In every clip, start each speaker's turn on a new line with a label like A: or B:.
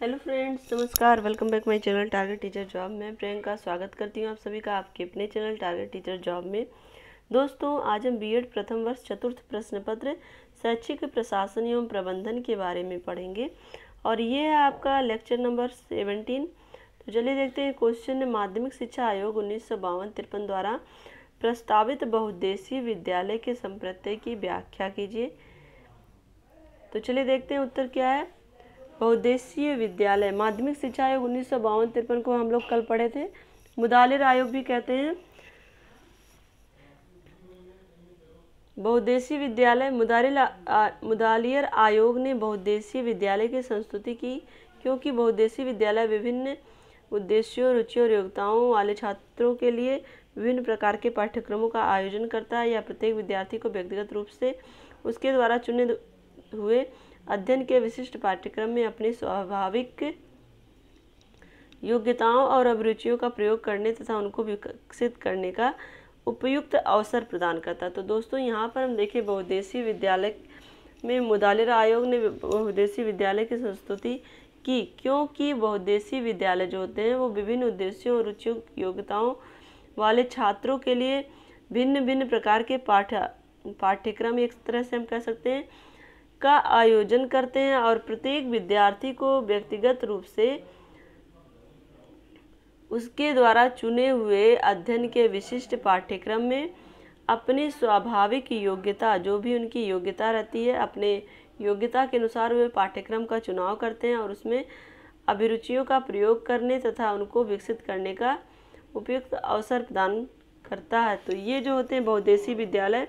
A: Hello friends, नमस्कार। Welcome back my channel target teacher job. मैं प्रियंका स्वागत करती हूँ आप सभी का आपके अपने चैनल टारगेट टीचर जॉब में। दोस्तों, आज हम बीएड प्रथम वर्ष चतुर्थ प्रश्न पत्र शैक्षिक प्रशासन एवं प्रबंधन के बारे में पढ़ेंगे और ये है आपका लेक्चर नंबर 17। तो चलिए देखते हैं क्वेश्चन। माध्यमिक शिक्षा आयोग 1952-53 द्वारा प्रस्तावित बहुउद्देशीय विद्यालय के संप्रत्यय की व्याख्या कीजिए। तो चलिए देखते हैं उत्तर क्या है। बहुउद्देशीय विद्यालय, माध्यमिक शिक्षा आयोग 1952-53 को हम लोग कल पढ़े थे। मुदालिर आयोग भी कहते हैं। बहुउद्देशीय विद्यालय, मुदालियर आयोग ने बहुउद्देशीय विद्यालय की संस्तुति की क्योंकि बहुउद्देशीय विद्यालय विभिन्न उद्देश्यों, रुचियों और योग्यताओं वाले छात्रों के लिए विभिन्न प्रकार के पाठ्यक्रमों का आयोजन करता है या प्रत्येक विद्यार्थी को व्यक्तिगत रूप से उसके द्वारा चुने हुए अध्ययन के विशिष्ट पाठ्यक्रम में अपनी स्वाभाविक योग्यताओं और अभिरुचियों का प्रयोग करने तथा उनको विकसित करने का उपयुक्त अवसर प्रदान करता है। तो दोस्तों, यहाँ पर हम देखें बहुउद्देशीय विद्यालय में मुदालिर आयोग ने बहुउद्देशीय विद्यालय की संस्तुति की क्योंकि बहुउद्देशीय विद्यालय जो होते हैं वो विभिन्न उद्देश्यों और रुचियों योग्यताओं वाले छात्रों के लिए भिन्न भिन्न प्रकार के पाठ्यक्रम, एक तरह से हम कह सकते हैं, का आयोजन करते हैं और प्रत्येक विद्यार्थी को व्यक्तिगत रूप से उसके द्वारा चुने हुए अध्ययन के विशिष्ट पाठ्यक्रम में अपनी स्वाभाविक योग्यता, जो भी उनकी योग्यता रहती है, अपने योग्यता के अनुसार वे पाठ्यक्रम का चुनाव करते हैं और उसमें अभिरुचियों का प्रयोग करने तथा उनको विकसित करने का उपयुक्त अवसर प्रदान करता है। तो ये जो होते हैं बहुउद्देशीय विद्यालय,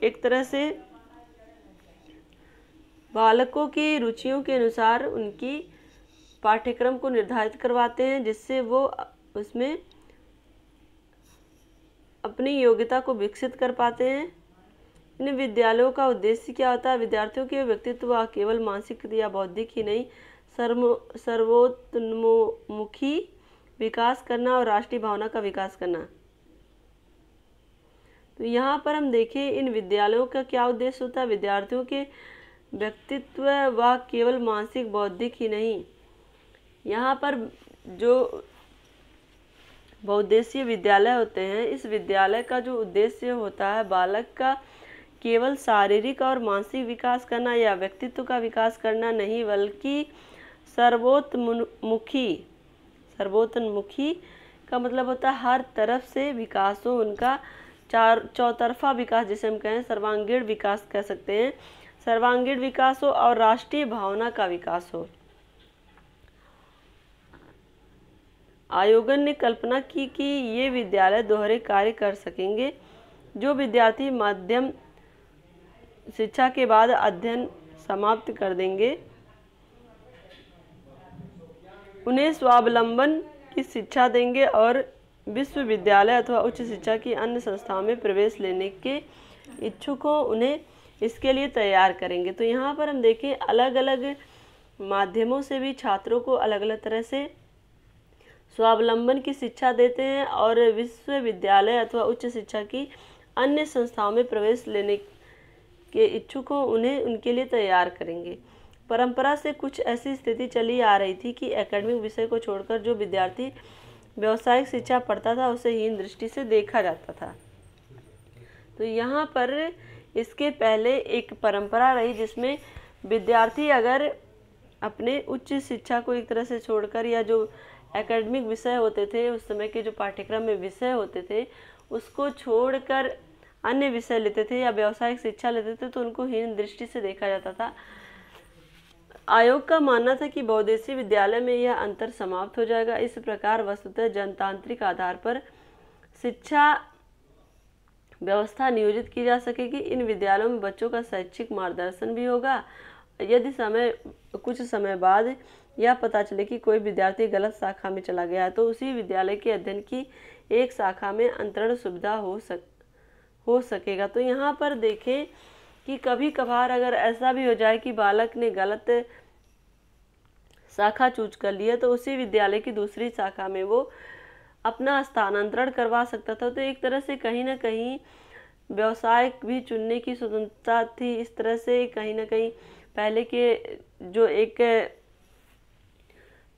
A: एक तरह से बालकों की रुचियों के अनुसार उनकी पाठ्यक्रम को निर्धारित करवाते हैं जिससे वो उसमें अपनी योग्यता को विकसित कर पाते हैं। इन विद्यालयों का उद्देश्य क्या होता है? विद्यार्थियों के व्यक्तित्व व केवल मानसिक या बौद्धिक ही नहीं, सर्वोन्मुखी विकास करना और राष्ट्रीय भावना का विकास करना। तो यहाँ पर हम देखें इन विद्यालयों का क्या उद्देश्य होता है। विद्यार्थियों के व्यक्तित्व व केवल मानसिक बौद्धिक ही नहीं, यहाँ पर जो बहुउद्देशीय विद्यालय होते हैं, इस विद्यालय का जो उद्देश्य होता है बालक का केवल शारीरिक और मानसिक विकास करना या व्यक्तित्व का विकास करना नहीं, बल्कि सर्वोत्तमुखी का मतलब होता है हर तरफ से विकास हो, उनका चौतरफा विकास, जिसे हम कहें सर्वांगीण विकास कह सकते हैं, सर्वांगीण विकास हो और राष्ट्रीय भावना का विकास हो। आयोगन ने कल्पना की कि ये विद्यालय दोहरे कार्य कर सकेंगे। जो विद्यार्थी मध्यम शिक्षा के बाद अध्ययन समाप्त कर देंगे उन्हें स्वावलंबन की शिक्षा देंगे और विश्वविद्यालय अथवा उच्च शिक्षा की अन्य संस्थाओं में प्रवेश लेने के इच्छुक हो उन्हें इसके लिए तैयार करेंगे। तो यहाँ पर हम देखें अलग अलग माध्यमों से भी छात्रों को अलग अलग तरह से स्वावलंबन की शिक्षा देते हैं और विश्वविद्यालय अथवा उच्च शिक्षा की अन्य संस्थाओं में प्रवेश लेने के इच्छुक हो उन्हें उनके लिए तैयार करेंगे। परंपरा से कुछ ऐसी स्थिति चली आ रही थी कि एकेडमिक विषय को छोड़कर जो विद्यार्थी व्यावसायिक शिक्षा पढ़ता था उसे हीन दृष्टि से देखा जाता था। तो यहाँ पर इसके पहले एक परंपरा रही जिसमें विद्यार्थी अगर अपने उच्च शिक्षा को एक तरह से छोड़कर या जो एकेडमिक विषय होते थे, उस समय के जो पाठ्यक्रम में विषय होते थे, उसको छोड़कर अन्य विषय लेते थे या व्यावसायिक शिक्षा लेते थे तो उनको हीन दृष्टि से देखा जाता था। आयोग का मानना था कि बहुउद्देशीय विद्यालय में यह अंतर समाप्त हो जाएगा। इस प्रकार वस्तुतः जनतांत्रिक आधार पर शिक्षा व्यवस्था नियोजित की जा सकेगी। इन विद्यालयों में बच्चों का शैक्षिक मार्गदर्शन भी होगा। यदि कुछ समय बाद यह पता चले कि कोई विद्यार्थी गलत शाखा में चला गया तो उसी विद्यालय के अध्ययन की एक शाखा में अंतरण सुविधा हो सकेगा। तो यहाँ पर देखें कि कभी कभार अगर ऐसा भी हो जाए कि बालक ने गलत शाखा चूज कर लिया तो उसी विद्यालय की दूसरी शाखा में वो अपना स्थानांतरण करवा सकता था। तो एक तरह से कहीं ना कहीं व्यवसाय भी चुनने की स्वतंत्रता थी। इस तरह से कहीं ना कहीं पहले के जो एक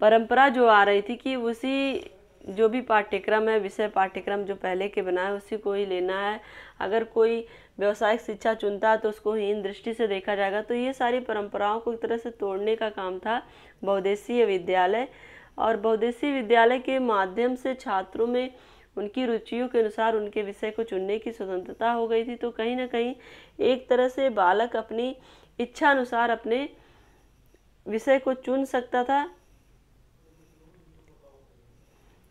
A: परंपरा जो आ रही थी कि उसी जो भी पाठ्यक्रम है, विषय पाठ्यक्रम जो पहले के बनाए उसी को ही लेना है। अगर कोई व्यावसायिक शिक्षा चुनता है तो उसको हीन दृष्टि से देखा जाएगा। तो ये सारी परंपराओं को एक तरह से तोड़ने का काम था बहुउद्देशीय विद्यालय। और बहुउद्देशीय विद्यालय के माध्यम से छात्रों में उनकी रुचियों के अनुसार उनके विषय को चुनने की स्वतंत्रता हो गई थी। तो कहीं ना कहीं एक तरह से बालक अपनी इच्छा अनुसार अपने विषय को चुन सकता था।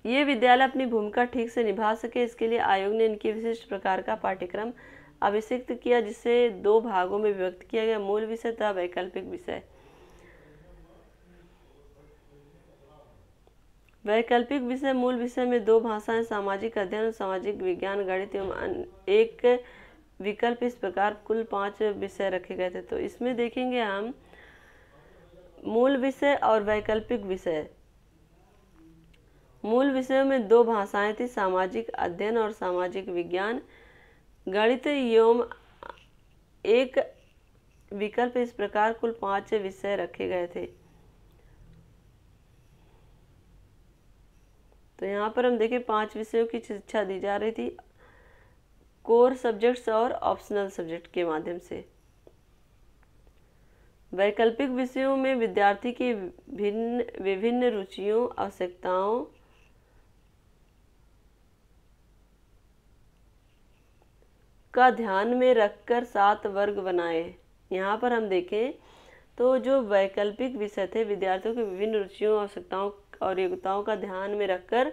A: ये विद्यालय अपनी भूमिका ठीक से निभा सके, इसके लिए आयोग ने इनकी विशिष्ट प्रकार का पाठ्यक्रम अभिषिक्त किया, जिसे 2 भागों में विभक्त किया गया, मूल विषय तथा वैकल्पिक विषय। वैकल्पिक विषय मूल विषय में 2 भाषाएं, सामाजिक अध्ययन और सामाजिक विज्ञान, गणित एवं एक विकल्प, इस प्रकार कुल 5 विषय रखे गए थे। तो इसमें देखेंगे हम मूल विषय और वैकल्पिक विषय। मूल विषयों में 2 भाषाएं थी, सामाजिक अध्ययन और सामाजिक विज्ञान, गणित एवं एक विकल्प, इस प्रकार कुल 5 विषय रखे गए थे। तो यहाँ पर हम देखें 5 विषयों की शिक्षा दी जा रही थी कोर सब्जेक्ट्स और ऑप्शनल सब्जेक्ट के माध्यम से। वैकल्पिक विषयों में विद्यार्थी की विभिन्न रुचियों, आवश्यकताओं का ध्यान में रखकर 7 वर्ग बनाए। यहाँ पर हम देखें तो जो वैकल्पिक विषय थे, विद्यार्थियों की विभिन्न रुचियों, आवश्यकताओं और योग्यताओं का ध्यान में रखकर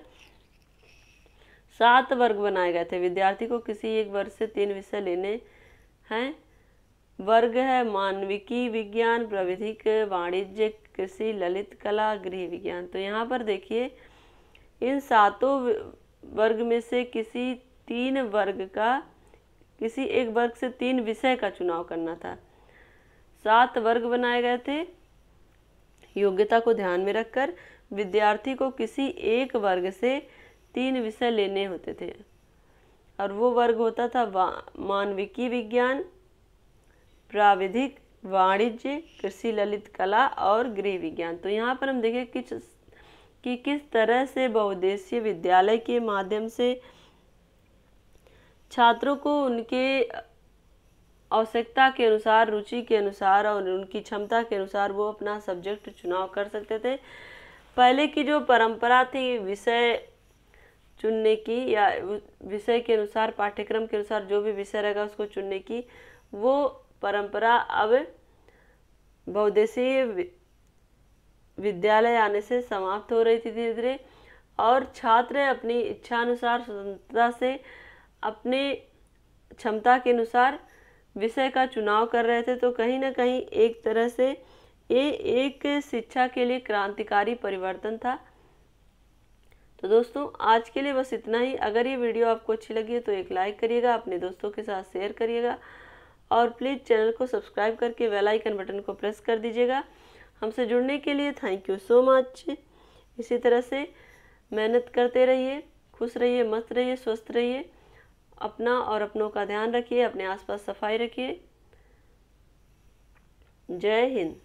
A: 7 वर्ग बनाए गए थे। विद्यार्थी को किसी एक वर्ग से 3 विषय लेने हैं। वर्ग है मानविकी विज्ञान, प्राविधिक, वाणिज्य, कृषि, ललित कला, गृह विज्ञान। तो यहाँ पर देखिए इन 7 वर्ग में से किसी एक वर्ग से 3 विषय का चुनाव करना था। 7 वर्ग बनाए गए थे। योग्यता को ध्यान में रखकर विद्यार्थी को किसी एक वर्ग से 3 विषय लेने होते थे, और वो वर्ग होता था मानविकी विज्ञान, प्राविधिक, वाणिज्य, कृषि, ललित कला और गृह विज्ञान। तो यहाँ पर हम देखें कि किस तरह से बहुउद्देशीय विद्यालय के माध्यम से छात्रों को उनके आवश्यकता के अनुसार, रुचि के अनुसार और उनकी क्षमता के अनुसार वो अपना सब्जेक्ट चुनाव कर सकते थे। पहले की जो परंपरा थी विषय चुनने की, या विषय के अनुसार, पाठ्यक्रम के अनुसार जो भी विषय रहेगा उसको चुनने की, वो परंपरा अब बहुउद्देशीय विद्यालय आने से समाप्त हो रही थी धीरे धीरे, और छात्र अपनी इच्छानुसार स्वतंत्रता से अपने क्षमता के अनुसार विषय का चुनाव कर रहे थे। तो कहीं ना कहीं एक तरह से ये एक शिक्षा के लिए क्रांतिकारी परिवर्तन था। तो दोस्तों आज के लिए बस इतना ही। अगर ये वीडियो आपको अच्छी लगी है तो एक लाइक करिएगा, अपने दोस्तों के साथ शेयर करिएगा, और प्लीज़ चैनल को सब्सक्राइब करके बेल आइकन बटन को प्रेस कर दीजिएगा। हमसे जुड़ने के लिए थैंक यू सो मच। इसी तरह से मेहनत करते रहिए, खुश रहिए, मस्त रहिए, स्वस्थ रहिए, अपना और अपनों का ध्यान रखिए, अपने आसपास सफाई रखिए। जय हिंद।